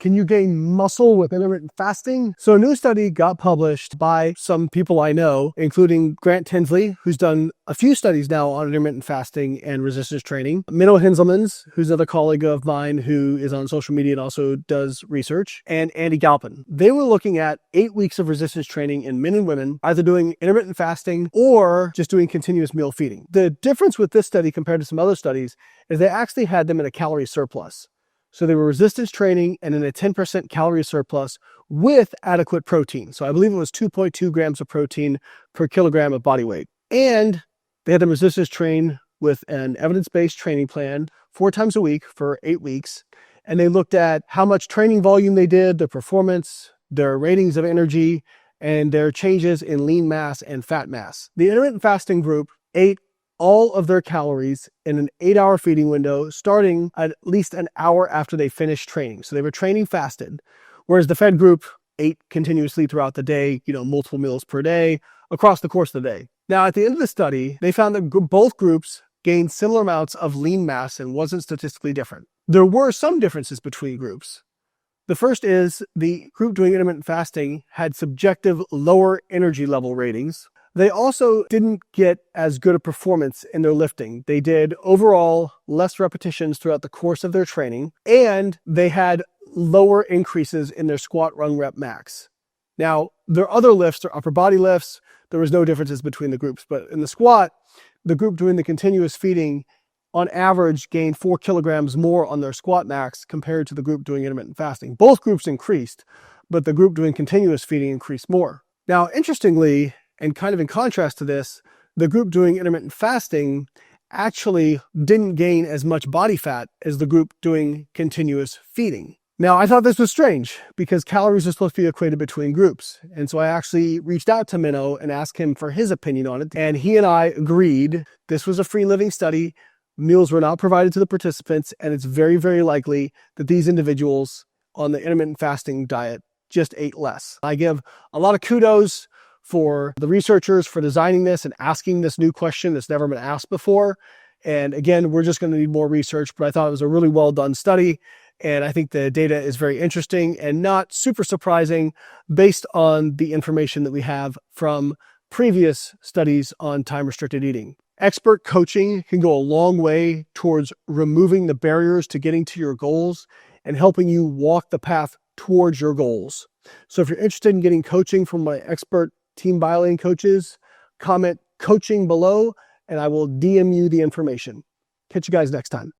Can you gain muscle with intermittent fasting? So a new study got published by some people I know, including Grant Tinsley, who's done a few studies now on intermittent fasting and resistance training, Minno Hinzelmans, who's another colleague of mine who is on social media and also does research, and Andy Galpin. They were looking at 8 weeks of resistance training in men and women, either doing intermittent fasting or just doing continuous meal feeding. The difference with this study compared to some other studies is they actually had them in a calorie surplus. So they were resistance training and in a 10% calorie surplus with adequate protein. So I believe it was 2.2 grams of protein per kilogram of body weight. And they had them resistance train with an evidence-based training plan 4 times a week for 8 weeks. And they looked at how much training volume they did, their performance, their ratings of energy, and their changes in lean mass and fat mass. The intermittent fasting group ate all of their calories in an 8-hour feeding window, starting at least an hour after they finished training. So they were training fasted, whereas the fed group ate continuously throughout the day, multiple meals per day across the course of the day. Now, at the end of the study, they found that both groups gained similar amounts of lean mass and wasn't statistically different. There were some differences between groups. The first is the group doing intermittent fasting had subjective lower energy level ratings. They also didn't get as good a performance in their lifting. They did overall less repetitions throughout the course of their training, and they had lower increases in their squat run rep max. Now, their other lifts, their upper body lifts, there was no differences between the groups, but in the squat, the group doing the continuous feeding on average gained 4 kilograms more on their squat max compared to the group doing intermittent fasting. Both groups increased, but the group doing continuous feeding increased more. Now, interestingly, and kind of in contrast to this, the group doing intermittent fasting actually didn't gain as much body fat as the group doing continuous feeding. Now, I thought this was strange because calories are supposed to be equated between groups. And so I actually reached out to Minno and asked him for his opinion on it. And he and I agreed this was a free living study. Meals were not provided to the participants. And it's very, very likely that these individuals on the intermittent fasting diet just ate less. I give a lot of kudos for the researchers for designing this and asking this new question that's never been asked before. And again, we're just going to need more research, but I thought it was a really well done study. And I think the data is very interesting and not super surprising based on the information that we have from previous studies on time-restricted eating. Expert coaching can go a long way towards removing the barriers to getting to your goals and helping you walk the path towards your goals. So if you're interested in getting coaching from my expert Team Biolaying coaches, comment coaching below and I will DM you the information. Catch you guys next time.